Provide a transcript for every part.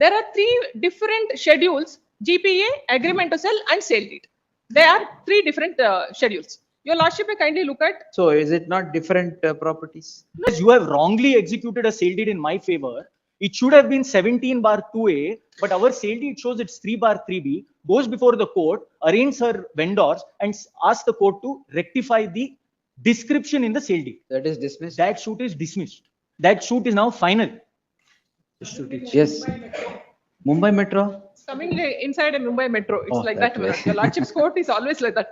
There are three different schedules: GPA, agreement to sell, and sale deed. There are three different schedules. Your Lordship may kindly look at. So is it not different properties? As you have wrongly executed a sale deed in my favor, it should have been 17/2A, but our sale deed shows it's 3/3B, goes before the court, arraigns her vendors, and asks the court to rectify the description in the sale deed. That is dismissed. That suit is dismissed. That suit is now final. Yes. Mumbai Metro. Coming inside a Mumbai Metro, it's Oh, like that that. way. Your Lordship's court is always like that.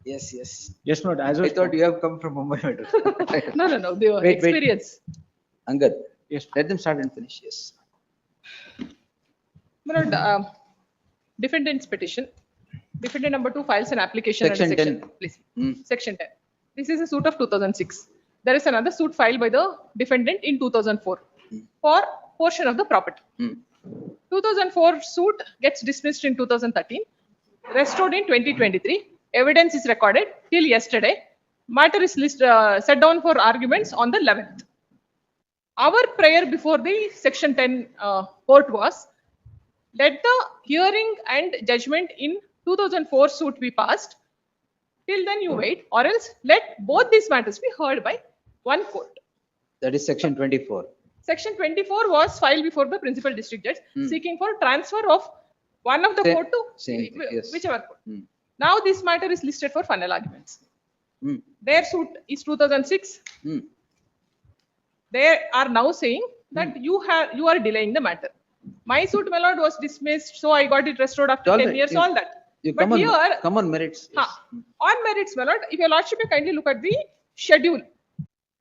Yes, yes. Yes, not as I thought you have come from Mumbai Metro. No. The Wait. experience. Angad. Yes. Let them start and finish. Yes. My lord, defendant's petition. Defendant number 2 files an application Section under 10. Please. Hmm. Section 10. This is a suit of 2006. There is another suit filed by the defendant in 2004 for portion of the property. 2004 suit gets dismissed in 2013, restored in 2023. Evidence is recorded till yesterday. Matter is set down for arguments on the 11th. Our prayer before the Section 10 court was, let the hearing and judgment in 2004 suit be passed. Till then you wait, or else let both these matters be heard by one court. That is section 24. Section 24 was filed before the principal district judge seeking for transfer of one of the Same- court to same thing, yes. whichever court. Now this matter is listed for final arguments. Their suit is 2006. They are now saying that you are delaying the matter. My suit, my lord, was dismissed, so I got it restored after All 10 right, years, you- all that. You But come on merits. Yes. On merits, my lord, if your lordship may kindly look at the schedule.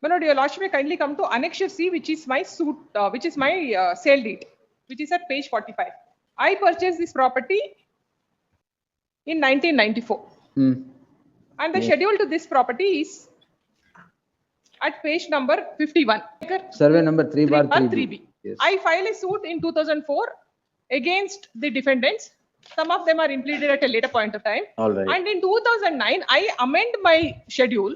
My lord, your lordship may kindly come to Annexure C, which is my suit, which is my sale deed, which is at page 45. I purchased this property in 1994. And the schedule to this property is at page number 51. Survey number 3/3B. 3B. Yes. I filed a suit in 2004 against the defendants. Some of them are impleaded at a later point of time. All right. And in 2009, I amend my schedule.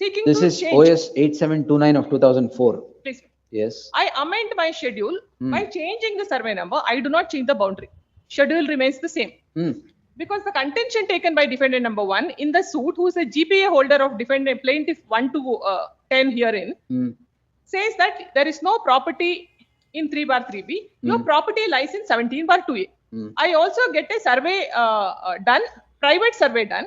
Seeking This to is change. OS 8729 of 2004. Please. Yes. I amend my schedule by changing the survey number. I do not change the boundary. Schedule remains the same. Because the contention taken by defendant number 1 in the suit, who is a GPA holder of defendant plaintiff 1 to 10 herein, says that there is no property in 3/3B. Your property lies in 17/2A. I also get a survey done, private survey done,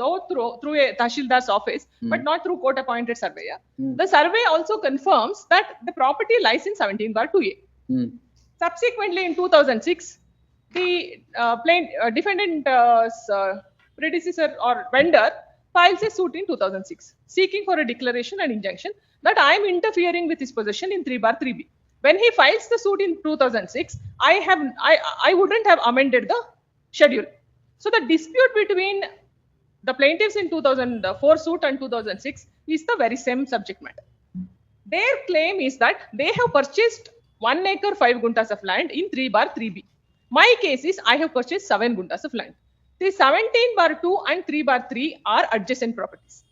though through a Tahsildar's office, but not through court appointed surveyor. The survey also confirms that the property lies in 17/2A. Subsequently, in 2006, the defendant predecessor or vendor files a suit in 2006 seeking for a declaration and injunction that I am interfering with his possession in 3/3B. When he files the suit in 2006, I wouldn't have amended the schedule. So the dispute between the plaintiffs in 2004 suit and 2006 is the very same subject matter. Their claim is that they have purchased 1 acre 5 guntas of land in 3/3B. My case is I have purchased 7 guntas of land. The 17/2 and 3/3 are adjacent properties.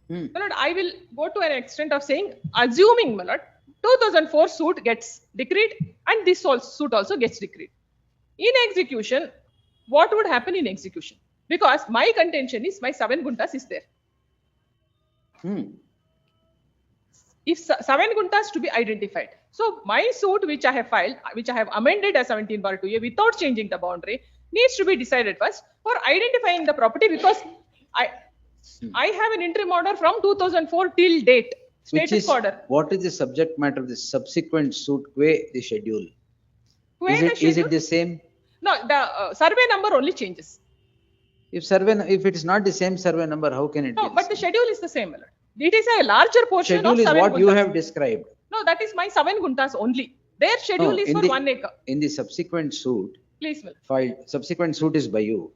My lord, I will go to an extent of saying, assuming, my lord, 2004 suit gets decreed and this suit also gets decreed. In execution, what would happen in execution? Because my contention is my 7 guntas is there. If 7 guntas to be identified. So my suit which I have filed, which I have amended as 17/2A without changing the boundary, needs to be decided first for identifying the property, because I have an interim order from 2004 till date. Which Status is, order. what is the subject matter of the subsequent suit que the schedule? Where the Is schedule- it the same? No, the survey number only changes. If it is not the same survey number, how can it No, be? but the schedule is the same, my lord. It is a larger portion Schedule of is 7 what you guntas. have described. No, that is my 7 guntas only. Their schedule No, is in for the- 1 acre. In the subsequent suit Please, my lord. filed, subsequent suit is by you.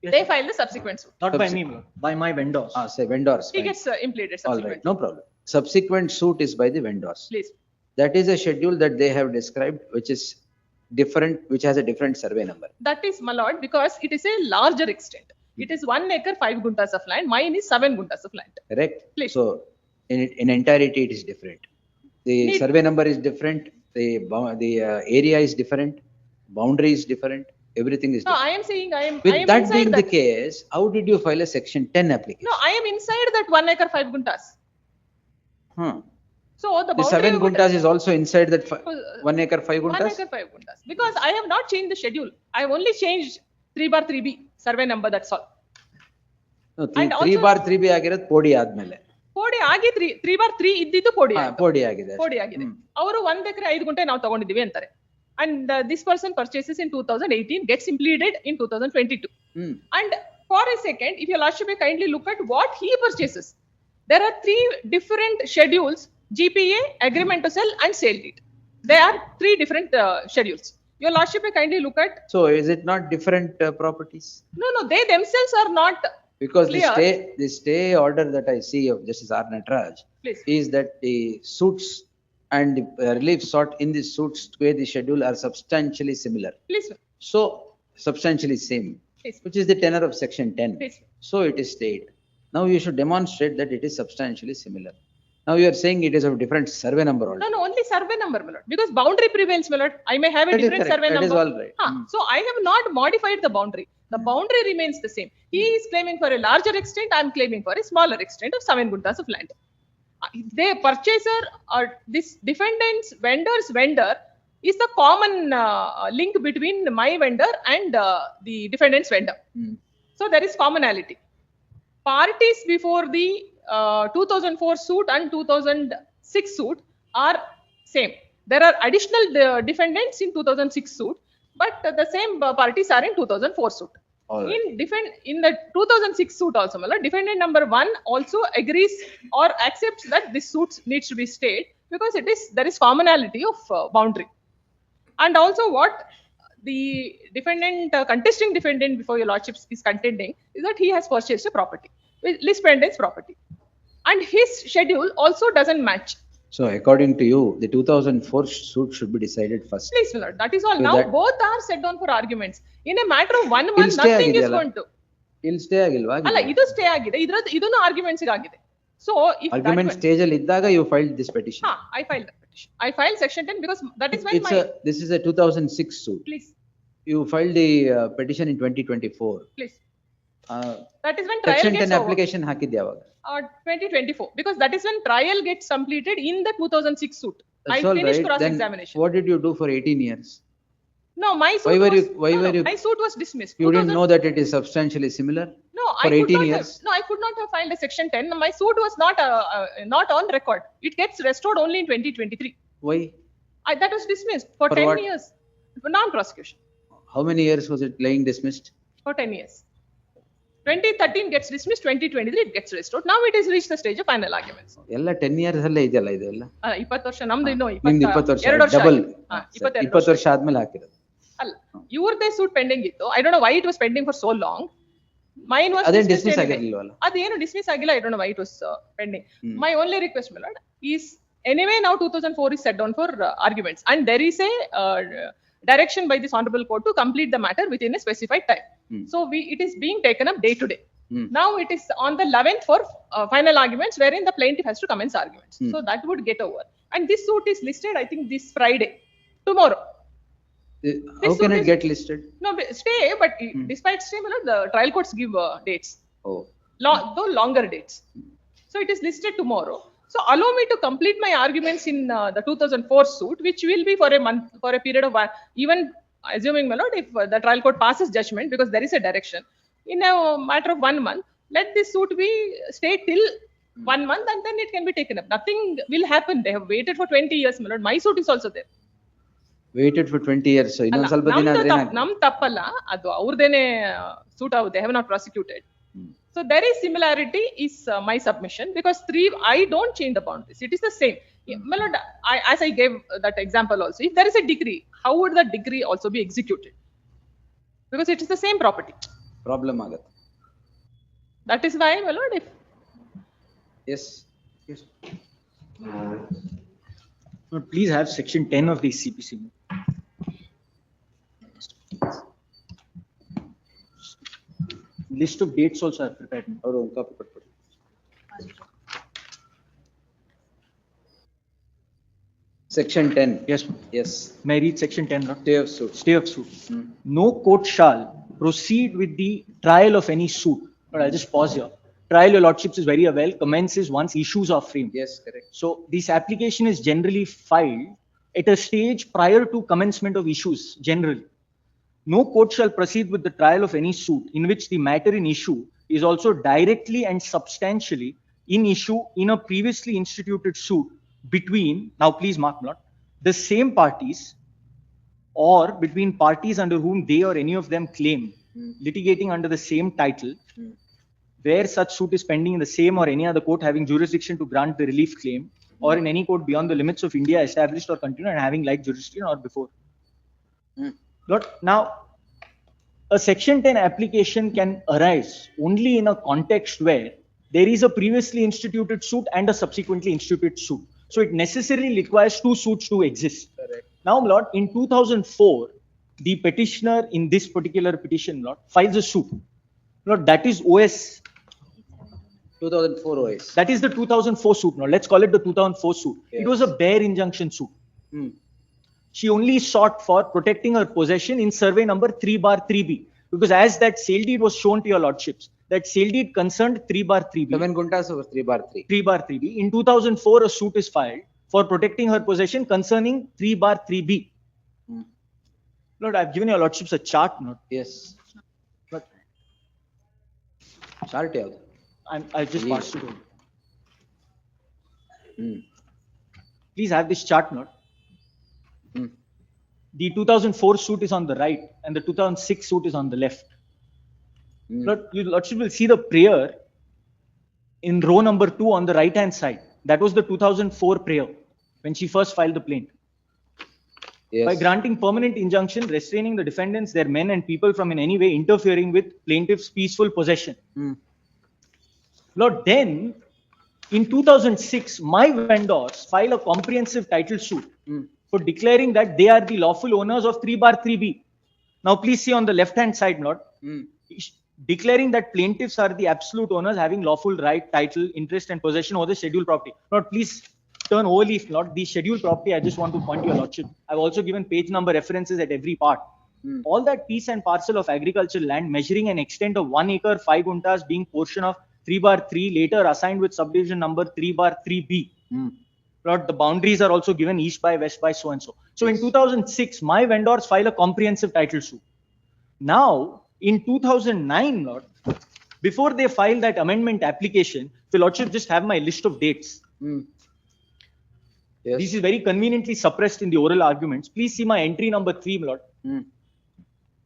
They file the subsequent suit. Not by me, by my vendors. Say vendors. He fine. gets impleaded All subsequent. right, no problem. Subsequent suit is by the vendors. Please. That is a schedule that they have described, which is different, which has a different survey number. That is, my lord, because it is a larger extent. It is 1 acre 5 guntas of land. Mine is 7 guntas of land. Correct? Please. So in entirety, it is different. The survey number is different, the area is different, boundary is different, everything is No, different. I am saying I am With that inside being the that. case, how did you file a section 10 application? No, I am inside that 1 acre 5 guntas. Huh. So the The boundary 7 would- guntas is also inside that 1 acre 5 1 guntas? acre 5 guntas. Because I have not changed the schedule. I have only changed 3/3B survey number, that's all. No, And 3 also- bar 3B ಆಗಿರೋದು ಪೋಡಿ ಆದ್ಮೇಲೆ. ಪೋಡಿ ಆಗಿ 3/3 ಇದ್ದಿದ್ದು ಪೋಡಿ ಹಾ, ಆಯ್ತು. ಪೋಡಿ ಆಗಿದೆ. ಪೋಡಿ ಆಗಿದೆ. ಅವರು 1 ಎಕರೆ 5 ಗುಂಟೆ ನಾವು ತಗೊಂಡಿದ್ದೀವಿ ಅಂತಾರೆ. And this person purchases in 2018, gets impleted in 2022. And for a second, if your lordship may kindly look at what he purchases, there are 3 different schedules: GPA, agreement to sell, and sale deed. There are 3 different schedules. Your lordship may kindly look at. So is it not different properties? No, they themselves are not. Because clear. the stay order that I see of Justice R. Nataraj Please. is that the suits and the relief sought in the suits to the schedule are substantially similar. Please, So substantially same, Please. which is the tenor of section 10. Please. So it is stayed. Now you should demonstrate that it is substantially similar. Now you are saying it is of different survey number also. No, only survey number, my lord. Because boundary prevails, my lord. I may have a That is different correct. survey That is number. all right. So I have not modified the boundary. The boundary remains the same. He is claiming for a larger extent. I am claiming for a smaller extent of 7 guntas of land. The purchaser or this defendant's vendor's vendor is the common link between my vendor and the defendant's vendor. So there is commonality. Parties before the 2004 suit and 2006 suit are same. There are additional defendants in 2006 suit, but the same parties are in 2004 suit. All right. In the 2006 suit also, my lord, defendant number 1 also agrees or accepts that this suit needs to be stayed because there is commonality of boundary. And also what the defendant, contesting defendant before your lordship is contending is that he has purchased a property, list pendant's property, and his schedule also doesn't match. So according to you, the 2004 suit should be decided first. Please, my lord, that is all. So Now that- both are set down for arguments. In a matter of 1 It'll month, stay nothing is agidiyalla? going to. ಇಲ್ಲಿ stay ಆಗಿಲ್ವಾ? ಅಲ್ಲ, ಇದು stay ಆಗಿದೆ, ಇದನ್ನು arguments ಆಗಿದೆ. So if Argument stage ಅಲ್ಲಿ ಇದ್ದಾಗ you filed this petition. I filed that petition. I filed section 10 because that is when This is a 2006 suit. please, You filed the petition in 2024. please. Uh, That is when trial Section gets 10 over. application ಹಾಕಿದ್ದೆ ಯಾವಾಗ? 2024, because that is when trial gets completed in the 2006 suit. I That's all finished right. cross Then examination. what did you do for 18 years? No, my suit Why were was, you- why no, were no, you- my suit was dismissed. You didn't 2000 know that it is substantially similar? No, for I could 18 not years? have, no, I could not have filed a section 10. My suit was not on record. It gets restored only in 2023. Why? That was dismissed for For 10 what? years. For non-prosecution. How many years was it lying dismissed? For 10 years. 2013 gets dismissed, 2023 it gets restored. Now it is reached the stage of final arguments. ಎಲ್ಲ 10 years ಅಲ್ಲೇ ಇದೆಯಲ್ಲ ಇದೆಲ್ಲ? 20 ವರ್ಷ ನಮ್ದು ಇನ್ನೂ ನಿಮ್ದು 20 ವರ್ಷ 2 ವರ್ಷ ಡಬಲ್ ಆಗಿದೆ. 22 20 ವರ್ಷ ಆದ್ಮೇಲೆ ಹಾಕಿರೋದು. ಅಲ್ಲ, ಇವ್ರದೇ ಸೂಟ್ ಪೆಂಡಿಂಗ್ ಇತ್ತು. I don't know why it was pending for so long. Main was ಅದೇನ್ dismiss ಆಗಿರ್ಲಿಲ್ವಲ್ಲ? ಅದೇನು ಡಿಸ್ಮಿಸ್ ಆಗಿಲ್ಲ. I don't know why it was pending. My only request, my lord, is anyway now 2004 is set down for arguments, and there is a direction by this honorable court to complete the matter within a specified time. So it is being taken up day to day. Now it is on the 11th for final arguments, wherein the plaintiff has to commence arguments. So that would get over. And this suit is listed, I think, this Friday, tomorrow. How can suit it is- get listed? No, stay, but despite stay, my lord, the trial courts give dates, Oh, though longer dates. So it is listed tomorrow. So allow me to complete my arguments in the 2004 suit, which will be for a month, for a period of one, even assuming, my lord, if the trial court passes judgment, because there is a direction, in a matter of 1 month, let this suit be stayed till 1 month, and then it can be taken up. Nothing will happen. They have waited for 20 years, my lord. My suit is also there. waited for 20 years. So ಇನ್ನೊಂದ್ ಸ್ವಲ್ಪ ದಿನ ಆದ್ರೆ ಏನಾಗ್ತದೆ? ನಮ್ ತಪ್ಪಲ್ಲ, ಅದು ಅವ್ರದೇನೆ suit ಆಗುತ್ತೆ. They have not prosecuted. So there is similarity is my submission, because I don't change the boundaries. It is the same. My lord, as I gave that example also, if there is a decree, how would the decree also be executed? Because it is the same property. Problem ಆಗುತ್ತೆ. That is why, my lord, if Yes. Yes. No, please have section 10 of the CPC. List of dates also I have prepared. ಅವರು ಒಂದು copy ಕೊಟ್ಬಿಡಿ. Section 10. Yes. Yes. May I read section 10, Lord? Stay of suit. Stay of suit. No court shall proceed with the trial of any suit. But I'll just pause here. Trial, your lordships is very well, commences once issues are framed. Yes, correct. So this application is generally filed at a stage prior to commencement of issues, generally. No court shall proceed with the trial of any suit in which the matter in issue is also directly and substantially in issue in a previously instituted suit between, now please mark not, the same parties or between parties under whom they or any of them claim litigating under the same title, where such suit is pending in the same or any other court having jurisdiction to grant the relief claim, or in any court beyond the limits of India established or continued and having like jurisdiction or before. Now, a section 10 application can arise only in a context where there is a previously instituted suit and a subsequently instituted suit. So it necessarily requires two suits to exist. Correct. Now, Lord, in 2004, the petitioner in this particular petition, Lord, files a suit. Lord, that is OS. 2004 OS. That is the 2004 suit. Now, let's call it the 2004 suit. Yes. It was a bare injunction suit. She only sought for protecting her possession in survey number 3/3B. Because as that sale deed was shown to your lordships, that sale deed concerned 3/3B. 7 guntas over 3/3. 3/3B. In 2004, a suit is filed for protecting her possession concerning 3/3B. Lord, I've given your lordships a chart note. Yes. But Chart yavudu? I just passed it over. Hmm. Please have this chart note. Hmm. The 2004 suit is on the right and the 2006 suit is on the left. Lord, you lordship will see the prayer in row number 2 on the right hand side. That was the 2004 prayer when she first filed the plaint. Yes. By granting permanent injunction, restraining the defendants, their men and people from in any way interfering with plaintiff's peaceful possession. Lord, then in 2006, my vendors file a comprehensive title suit for declaring that they are the lawful owners of 3/3B. Now, please see on the left hand side, Lord, declaring that plaintiffs are the absolute owners having lawful right, title, interest, and possession over the scheduled property. Lord, please turn overleaf, Lord. The scheduled property, I just want to point to your lordship. I've also given page number references at every part. All that piece and parcel of agricultural land measuring an extent of 1 acre, 5 guntas being portion of 3/3, later assigned with subdivision number 3/3B. Lord, the boundaries are also given east by west by so and so. So in 2006, my vendors file a comprehensive title suit. Now, in 2009, Lord, before they file that amendment application, the lordship just have my list of dates. Yes. This is very conveniently suppressed in the oral arguments. Please see my entry number 3, Lord.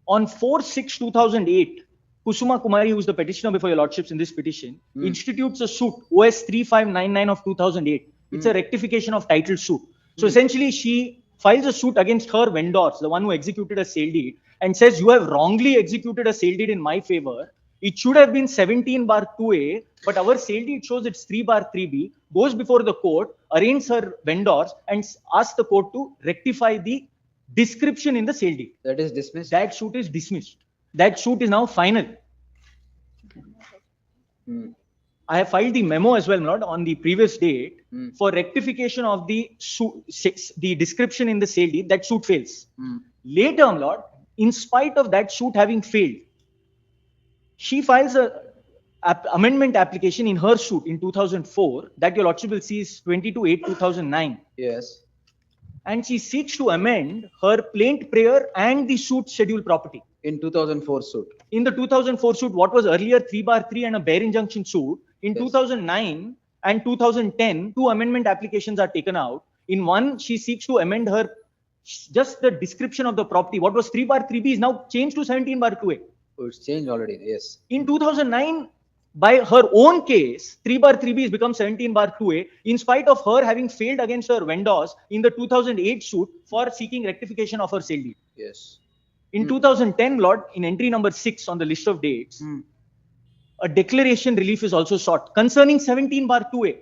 On 4/6/2008, Kusuma Kumari, who is the petitioner before your lordships in this petition, institutes a suit, OS 3599 of 2008. It's a rectification of title suit. So essentially, she files a suit against her vendors, the one who executed a sale deed, and says, you have wrongly executed a sale deed in my favor. It should have been 17/2A, but our sale deed shows it's 3/3B, goes before the court, arraigns her vendors, and asks the court to rectify the description in the sale deed. That is dismissed. That suit is dismissed. That suit is now final. I have filed the memo as well, Lord, on the previous date for rectification of the description in the sale deed. That suit fails. Later, Lord, in spite of that suit having failed, she files a amendment application in her suit in 2004 that your lordship will see is 22/8/2009. Yes. And she seeks to amend her plaint prayer and the suit scheduled property. In 2004 suit. In the 2004 suit, what was earlier 3/3 and a bare injunction suit, in 2009 and 2010, 2 amendment applications are taken out. In one, she seeks to amend her just the description of the property. What was 3/3B is now changed to 17/2A. Oh, it's changed already. Yes. In 2009, by her own case, 3/3B has become 17/2A, in spite of her having failed against her vendors in the 2008 suit for seeking rectification of her sale deed. Yes. In 2010, Lord, in entry number 6 on the list of dates, a declaration relief is also sought concerning 17/2A.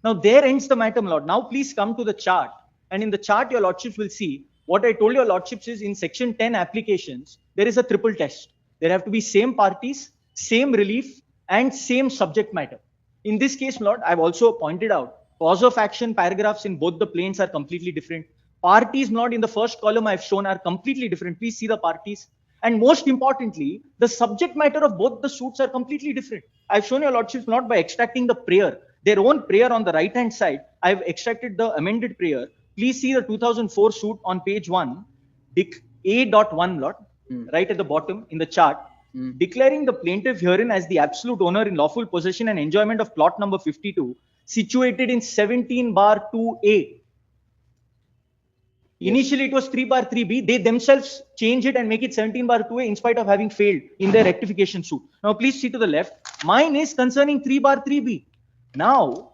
Now, there ends the matter, Lord. Now, please come to the chart. And in the chart, your lordships will see what I told your lordships is in section 10 applications, there is a triple test. There have to be same parties, same relief, and same subject matter. In this case, Lord, I've also pointed out Cause of action paragraphs in both the plaints are completely different. Parties not in the first column I've shown are completely different. Please see the parties. And most importantly, the subject matter of both the suits are completely different. I've shown your lordships not by extracting the prayer, their own prayer on the right hand side. I've extracted the amended prayer. Please see the 2004 suit on page 1, A.1 lot, right at the bottom in the chart, declaring the plaintiff herein as the absolute owner in lawful possession and enjoyment of plot number 52, situated in 17 bar 2A. Initially, it was 3 bar 3B. They themselves change it and make it 17 bar 2A in spite of having failed in their rectification suit. Now, please see to the left. Mine is concerning 3 bar 3B. Now,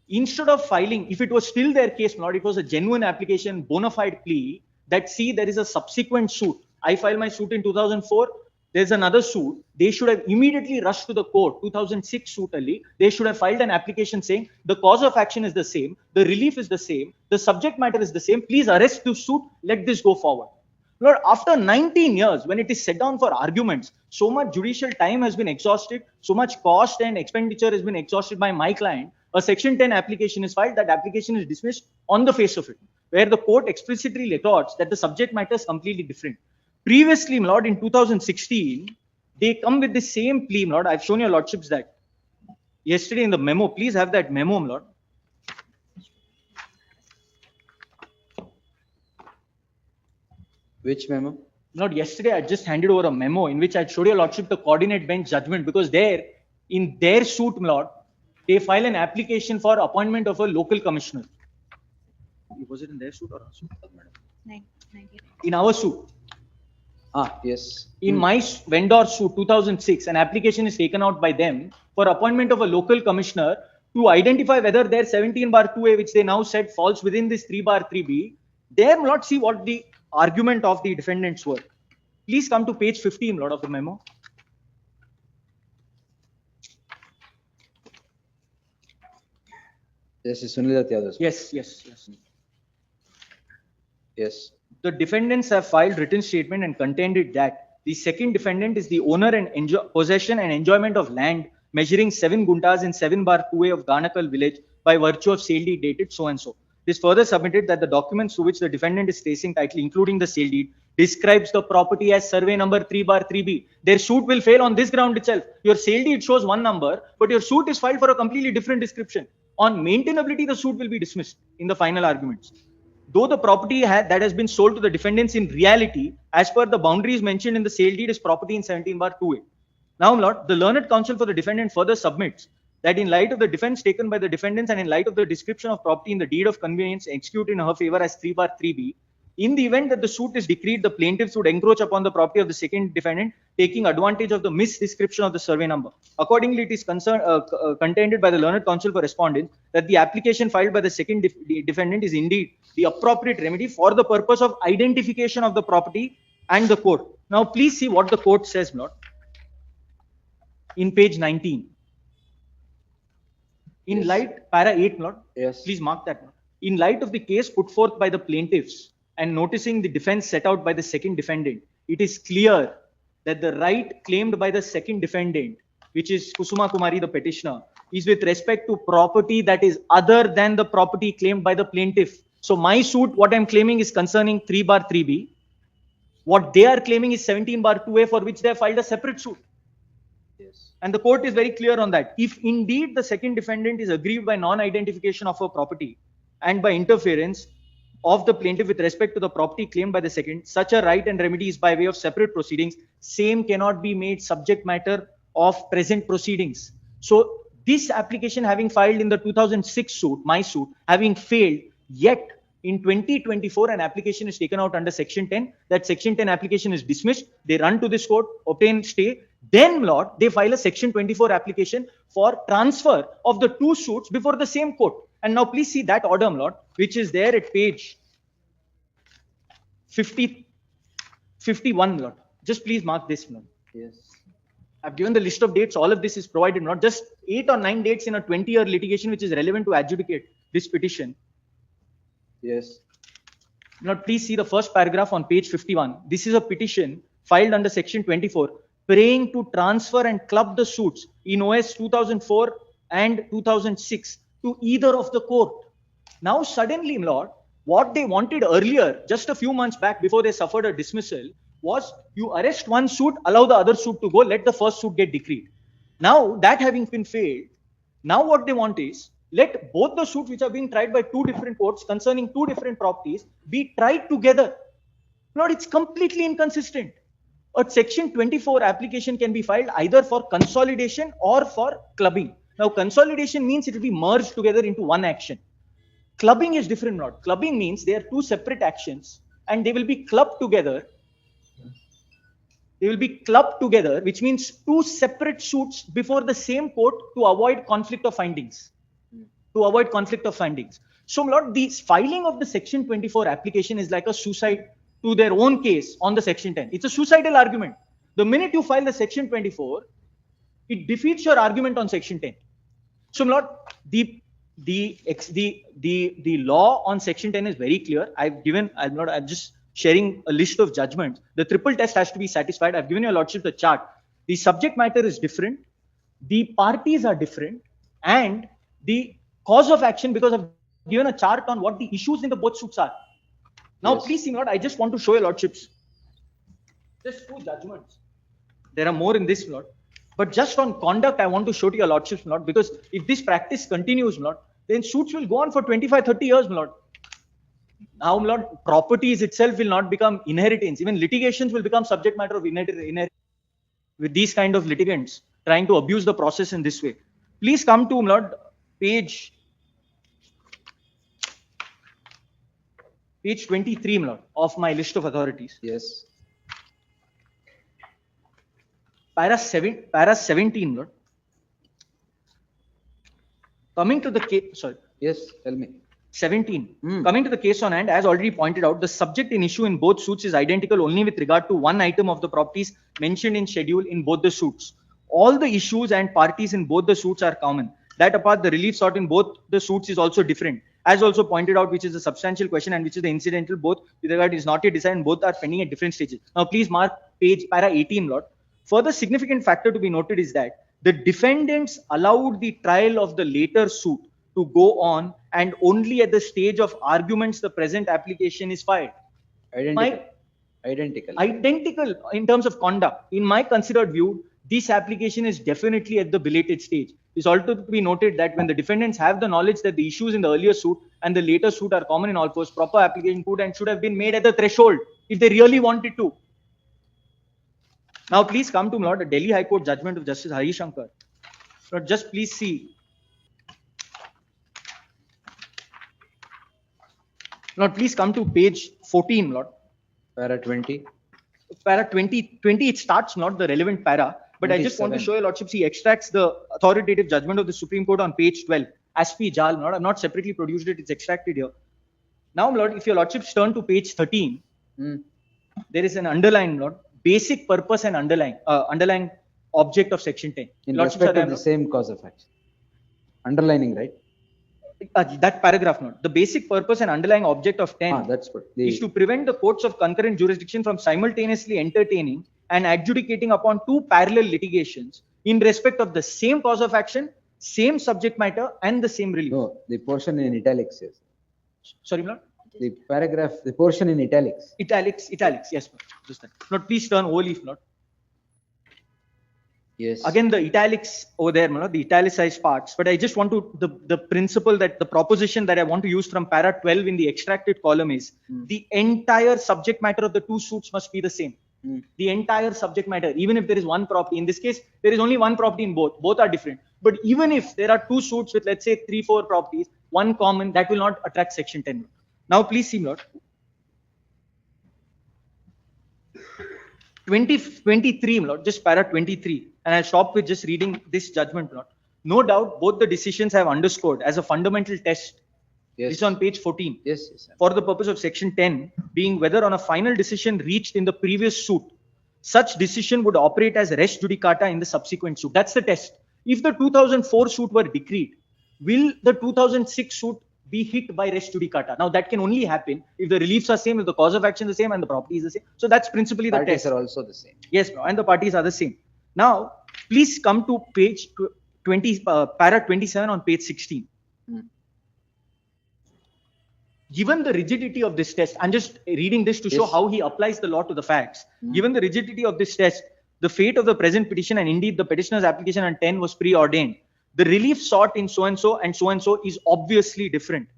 instead of filing, if it was still their case, not it was a genuine application, bona fide plea, that see there is a subsequent suit. I filed my suit in 2004. There's another suit. They should have immediately rushed to the court. 2006 suit only. They should have filed an application saying the cause of action is the same, the relief is the same, the subject matter is the same. Please arrest this suit. Let this go forward. Lord, after 19 years, when it is set down for arguments, so much judicial time has been exhausted, so much cost and expenditure has been exhausted by my client. A Section 10 application is filed. That application is dismissed on the face of it, where the court explicitly records that the subject matter is completely different. Previously, my lord, in 2016, they come with the same plea, my lord. I've shown your lordships that yesterday in the memo. Please have that memo, my lord. Which memo? Not yesterday, I just handed over a memo in which I showed your lordship the coordinate bench judgment, because there, in their suit, my lord, they file an application for appointment of a local commissioner. Was it in their suit or our suit? In our suit. Ah, yes. In my vendor suit 2006, an application is taken out by them for appointment of a local commissioner to identify whether their 17 bar 2A, which they now said falls within this 3 bar 3B. There, my lord, see what the argument of the defendants were. Please come to page 15, lord, of the memo. Yes, Sunil Yadav. Yes. Yes. The defendants have filed written statement and contended that the second defendant is the owner and possession and enjoyment of land measuring 7 guntas in 7 bar 2A of Garnakal village by virtue of sale deed dated so and so. This further submitted that the documents to which the defendant is tracing title, including the sale deed, describes the property as survey number 3 bar 3B. Their suit will fail on this ground itself. Your sale deed shows one number, but your suit is filed for a completely different description. On maintainability, the suit will be dismissed in the final arguments. Though the property that has been sold to the defendants in reality, as per the boundaries mentioned in the sale deed, is property in 17 bar 2A. Now, Lord, the learned counsel for the defendant further submits that in light of the defense taken by the defendants and in light of the description of property in the deed of conveyance executed in her favor as 3 bar 3B, in the event that the suit is decreed, the plaintiffs would encroach upon the property of the second defendant, taking advantage of the misdescription of the survey number. Accordingly, it is contended by the learned counsel for respondent that the application filed by the second defendant is indeed the appropriate remedy for the purpose of identification of the property and the court. Now, please see what the court says, Lord, in page 19. In Yes. light, para 8, Lord. Yes. Please mark that. Lord. In light of the case put forth by the plaintiffs and noticing the defense set out by the second defendant, it is clear that the right claimed by the second defendant, which is Kusuma Kumari, the petitioner, is with respect to property that is other than the property claimed by the plaintiff. So my suit, what I'm claiming is concerning 3 bar 3B. What they are claiming is 17 bar 2A, for which they have filed a separate suit. Yes. And the court is very clear on that. If indeed the second defendant is aggrieved by non-identification of a property and by interference of the plaintiff with respect to the property claimed by the second, such a right and remedy is by way of separate proceedings. Same cannot be made subject matter of present proceedings. So this application having filed in the 2006 suit, my suit, having failed, yet in 2024 an application is taken out under Section 10. That Section 10 application is dismissed. They run to this court, obtain stay. Then, Lord, they file a Section 24 application for transfer of the two suits before the same court. And now please see that order, Lord, which is there at page 51, Lord. Just please mark this, Lord. Yes. I've given the list of dates. All of this is provided, not just 8 or 9 dates in a 20-year litigation, which is relevant to adjudicate this petition. Yes. Now, please see the first paragraph on page 51. This is a petition filed under Section 24, praying to transfer and club the suits in OS 2004 and 2006 to either of the court. Now suddenly, Lord, what they wanted earlier, just a few months back before they suffered a dismissal, was you arrest one suit, allow the other suit to go, let the first suit get decreed. Now that having been failed, now what they want is, let both the suits which are being tried by two different courts concerning two different properties be tried together. Lord, it's completely inconsistent. A section 24 application can be filed either for consolidation or for clubbing. Now consolidation means it will be merged together into one action. Clubbing is different, not. Clubbing means they are two separate actions and they will be clubbed together. They will be clubbed together, which means two separate suits before the same court to avoid conflict of findings. To avoid conflict of findings. So, Lord, the filing of the section 24 application is like a suicide to their own case on the section 10. It's a suicidal argument. The minute you file the section 24, it defeats your argument on section 10. So, Lord, the law on section 10 is very clear. I'm just sharing a list of judgments. The triple test has to be satisfied. I've given your lordship the chart. The subject matter is different. The parties are different. And the cause of action, because I've given a chart on what the issues in the both suits are. Now, please see, Lord, I just want to show your lordships. Just two judgments. There are more in this, Lord. But just on conduct, I want to show to your lordships, Lord, because if this practice continues, Lord, then suits will go on for 25, 30 years, Lord. Now, Lord, properties itself will not become inheritance. Even litigations will become subject matter of inheritance with these kind of litigants trying to abuse the process in this way. Please come to, Lord, page 23, Lord, of my list of authorities. Yes. Para 17, Lord. Coming to the case, sorry. Yes, tell me. 17. Coming to the case on hand, as already pointed out, the subject in issue in both suits is identical only with regard to one item of the properties mentioned in schedule in both the suits. All the issues and parties in both the suits are common. That apart, the relief sought in both the suits is also different. As also pointed out, which is a substantial question and which is the incidental, both with regard is not yet decided and both are pending at different stages. Now, please mark page para 18, Lord. Further significant factor to be noted is that the defendants allowed the trial of the later suit to go on and only at the stage of arguments the present application is filed. Identical in terms of conduct. In my considered view, this application is definitely at the belated stage. It's also to be noted that when the defendants have the knowledge that the issues in the earlier suit and the later suit are common in all fours, proper application could and should have been made at the threshold if they really wanted to. Now, please come to, Lord, the Delhi High Court judgment of Justice Hari Shankar. Lord, just please see. Lord, please come to page 14, Lord. Para 20. Para 20, it starts, not the relevant para, but 27. I just want to show your lordships, he extracts the authoritative judgment of the Supreme Court on page 12. Aspi Jal, Lord, I've not separately produced it, it's extracted here. Now, Lord, if your lordships turn to page 13, there is an underline, Lord, basic purpose and underlying object of section 10. In respect of the same cause of action. Underlining, right? That paragraph, Lord. The basic purpose and underlying object of 10 that's what is to prevent the courts of concurrent jurisdiction from simultaneously entertaining and adjudicating upon two parallel litigations in respect of the same cause of action, same subject matter, and the same relief. No, the portion in italics says. Sorry, Lord? The paragraph, the portion in italics. Italics, yes, Lord. Just that. Lord, please turn over leaf, Lord. Yes. Again, the italics over there, the italicized parts. But I just want to, the principle that the proposition that I want to use from para 12 in the extracted column is the entire subject matter of the two suits must be the same. The entire subject matter, even if there is one property. In this case, there is only one property in both. Both are different. But even if there are two suits with, let's say, 3-4 properties, one common, that will not attract section 10. Now, please see, Lord. 23, Lord, just para 23. And I'll stop with just reading this judgment, Lord. No doubt, both the decisions have underscored as a fundamental test. Yes. This is on page 14. Yes. For the purpose of section 10, being whether on a final decision reached in the previous suit, such decision would operate as res judicata in the subsequent suit. That's the test. If the 2004 suit were decreed, will the 2006 suit be hit by res judicata? Now, that can only happen if the reliefs are same, if the cause of action is the same, and the property is the same. So that's principally the parties test. Are also the same. Yes, and the parties are the same. Now, please come to page 20, para 27 on page 16. given the rigidity of this test, I'm just reading this to show how he applies the law to the facts. Given the rigidity of this test, the fate of the present petition and indeed the petitioner's application on 10 was preordained. The relief sought in so-and-so and so-and-so is obviously different.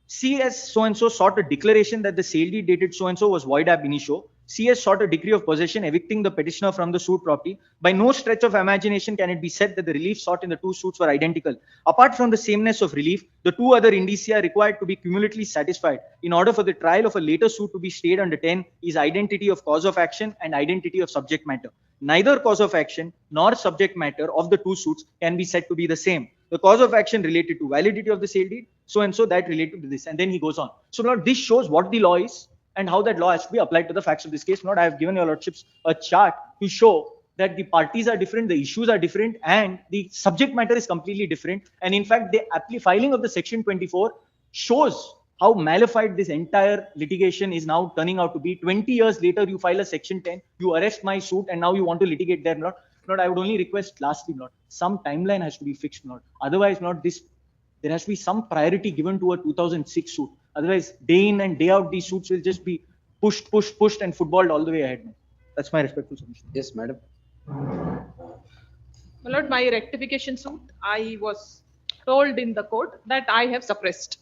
CS so-and-so sought a declaration that the sale deed dated so-and-so was void ab initio. CS sought a decree of possession evicting the petitioner from the suit property. By no stretch of imagination can it be said that the relief sought in the two suits were identical. Apart from the sameness of relief, the two other indicia are required to be cumulatively satisfied in order for the trial of a later suit to be stayed under 10 is identity of cause of action and identity of subject matter. Neither cause of action nor subject matter of the two suits can be said to be the same. The cause of action related to validity of the sale deed, so-and-so that related to this. And then he goes on. So now this shows what the law is and how that law has to be applied to the facts of this case. Now I have given your lordships a chart to show that the parties are different, the issues are different, and the subject matter is completely different. And in fact, the filing of the section 24 shows how malified this entire litigation is now turning out to be. 20 years later, you file a section 10, you arrest my suit, and now you want to litigate there. Not, I would only request lastly, some timeline has to be fixed. Otherwise, there has to be some priority given to a 2006 suit. Otherwise, day in and day out, these suits will just be pushed, and footballed all the way ahead. That's my respectful submission. Yes, madam. My lord, my rectification suit, I was told in the court that I have suppressed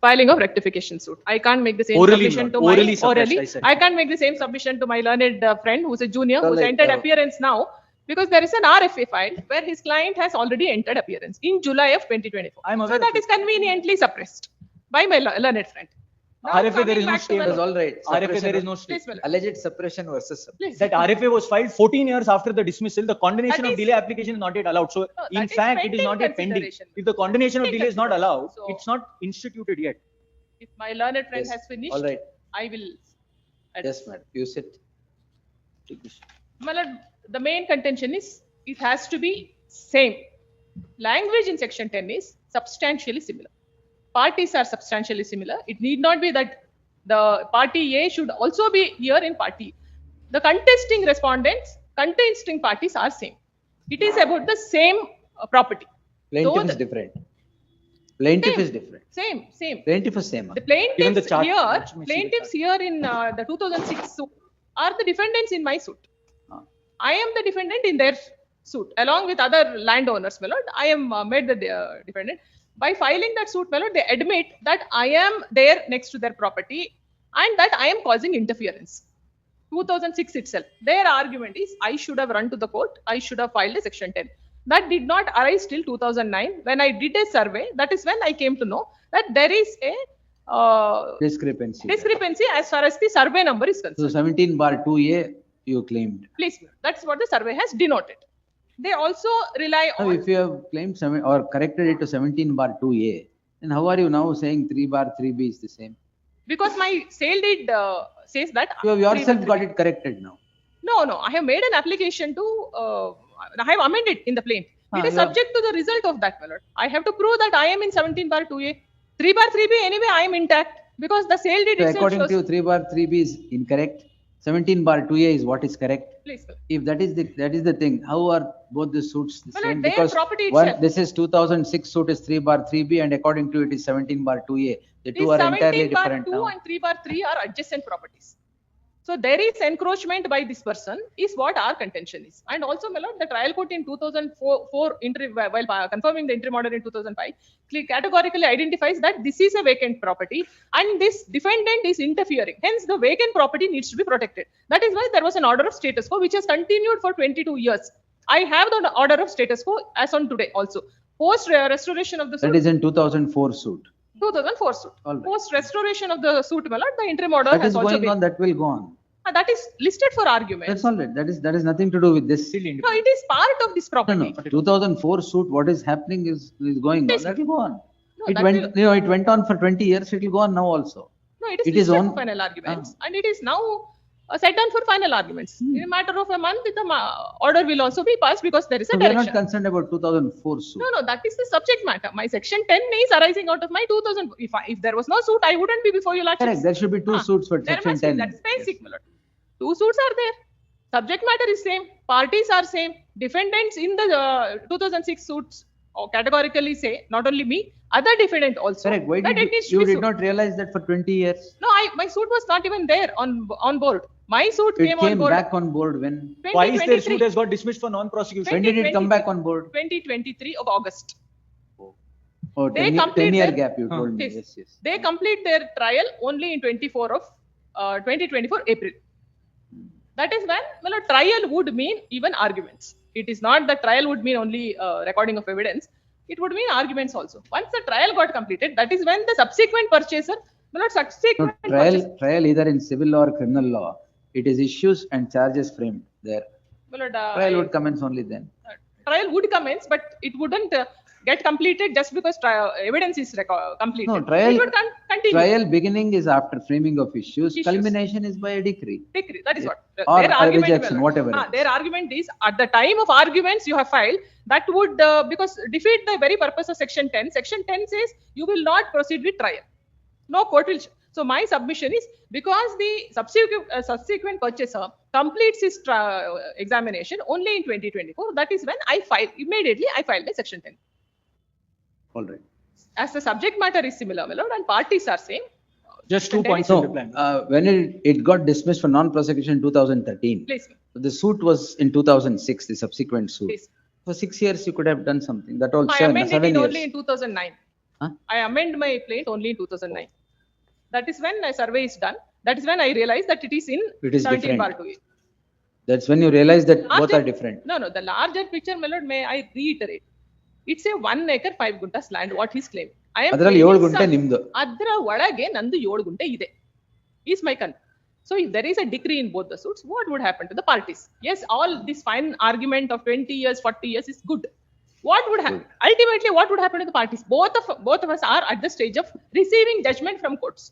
filing of rectification suit. I can't make the same submission to I can't make the same submission to my learned friend who's a junior who's entered appearance now, because there is an RFA file where his client has already entered appearance in July of 2024. So that is conveniently suppressed by my learned friend. RFA, there is no stay. That's all right. RFA, there is no stay. Alleged suppression versus suppression. That RFA was filed 14 years after the dismissal. The condonation of delay application is not yet allowed. So, in fact, it is not yet pending. If the condonation of delay is not allowed, it's not instituted yet. If my learned friend has finished, all right. I will. Yes, madam. You sit. My lord, the main contention is it has to be same. Language in section 10 is substantially similar. Parties are substantially similar. It need not be that the party A should also be here in party. The contesting parties are same. It is about the same property. Plaintiff is different. Plaintiff is different. Same. Plaintiff is same. The plaintiffs here in the 2006 suit are the defendants in my suit. I am the defendant in their suit along with other landowners, my lord. I am made the defendant. By filing that suit, my lord, they admit that I am there next to their property and that I am causing interference. 2006 itself. Their argument is I should have run to the court. I should have filed a section 10. That did not arise till 2009. When I did a survey, that is when I came to know that there is a discrepancy as far as the survey number is concerned. So 17/2A you claimed. Please, that's what the survey has denoted. They also rely on. If you have claimed or corrected it to 17/2A, then how are you now saying 3/3B is the same? Because my sale deed says that. You have yourself got it corrected now. No. I have made an application to. I have amended in the plaint. It is subject to the result of that, my lord. I have to prove that I am in 17/2A. 3/3B anyway I am intact because the sale deed itself according to you, 3/3B is incorrect. 17/2A is what is correct. Please. If that is the thing, how are both the suits the same? Because this is 2006 suit is 3/3B and according to it is 17/2A. The two are entirely different now. 17/2 and 3/3 are adjacent properties. So there is encroachment by this person is what our contention is. And also, my lord, the trial court in 2004 while confirming the interim order in 2005 categorically identifies that this is a vacant property and this defendant is interfering. Hence, the vacant property needs to be protected. That is why there was an order of status quo which has continued for 22 years. I have the order of status quo as on today also. Post restoration of the suit. That is in 2004 suit. 2004 suit. Right. Post restoration of the suit, my lord, the interim order has also been. That will go on. That is listed for argument. That's all right. That is nothing to do with this. No, it is part of this property. No. 2004 suit, what is happening is going on. That will go on. No, it went on for 20 years. It will go on now also. No, it is listed for final arguments, and it is now set down for final arguments. In a matter of a month, the order will also be passed because there is a direction. We are not concerned about 2004 suit. No, that is the subject matter. My section 10 is arising out of my 2000. If there was no suit, I wouldn't be before you. Correct. There should be two suits for section 10. That's basic, my lord. Two suits are there. Subject matter is same. Parties are same. Defendants in the 2006 suits categorically say, not only me, other defendant also. Correct. Why that did it needs to you be did sued. not realize that for 20 years? No, my suit was not even there on board. My suit It came on came board. back on board when? Twice their 2023. suit has got dismissed for non-prosecution. When did it come back on board? 2023 of August. Oh, They 10 complete 10-year their- gap you told me. Yes. Yes. They complete their trial only in 2024 April. That is when, well, a trial would mean even arguments. It is not that trial would mean only recording of evidence. It would mean arguments also. Once the trial got completed, that is when the subsequent purchaser, well, not No, subsequent purchaser. trial either in civil or criminal law, it is issues and charges framed there. Well, Trial would commence only then. trial would commence, but it wouldn't get completed just because evidence is completed. No, trial, It would continue. trial beginning is after framing of issues, Issues. culmination is by a decree. Decree, that is what. Or Their a argument, rejection, whatever it is. Their argument is at the time of arguments you have filed, that would, because defeat the very purpose of section 10. Section 10 says you will not proceed with trial. No court will. So my submission is because the subsequent purchaser completes his examination only in 2024, that is when I filed a section 10. All right. As the subject matter is similar, my lord, and parties are same. Just 2 points So, in reply. when it got dismissed for non-prosecution in 2013, Please, the suit was in 2006, the subsequent suit. please. For 6 years, you could have done something. That also I 7 amended it years. only in 2009. Huh? I amend my plaint only in 2009. That is when a survey is done. That is when I realized that it is in It is 17 bar different. 2A. That's when you realize that both Larger- are different. No, the larger picture, my lord, may I reiterate? It's a 1 acre 5 guntas land, what he's claiming. I am ಅದರಲ್ಲಿ claiming 7 ಗುಂಟೆ some- ನಿಮ್ದು. ಅದರ ಒಳಗೆ ನಂದು 7 ಗುಂಟೆ ಇದೆ. Is my concern. So if there is a decree in both the suits, what would happen to the parties? Yes, all this fine argument of 20 years, 40 years is good. What would happen? Ultimately, what would happen to the parties? Both of us are at the stage of receiving judgment from courts.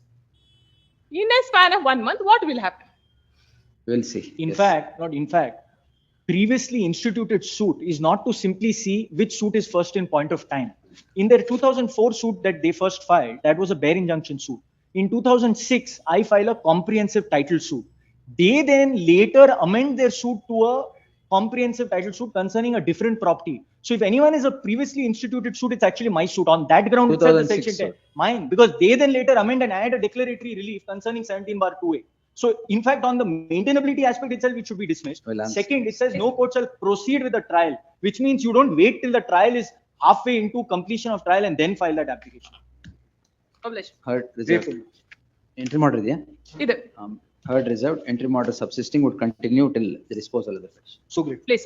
In a span of 1 month, what will happen? We'll see. In Yes. fact, not in fact, previously instituted suit is not to simply see which suit is first in point of time. In their 2004 suit that they first filed, that was a bare injunction suit. In 2006, I filed a comprehensive title suit. They then later amend their suit to a comprehensive title suit concerning a different property. So if anyone is a previously instituted suit, it's actually my suit. On that ground, itself, the 2006 section 10. suit. Mine, because they then later amend and add a declaratory relief concerning 17 bar 2A. So in fact, on the maintainability aspect itself, it should be dismissed. Well answered. Second, it says no court shall proceed with the trial, which means you don't wait till the trial is halfway into completion of trial and then file that application. Publish. Heard reserved. Entry order ಇದೆಯಾ? Either. Heard reserved. Entry order subsisting would continue till the disposal of the question. So great. Please.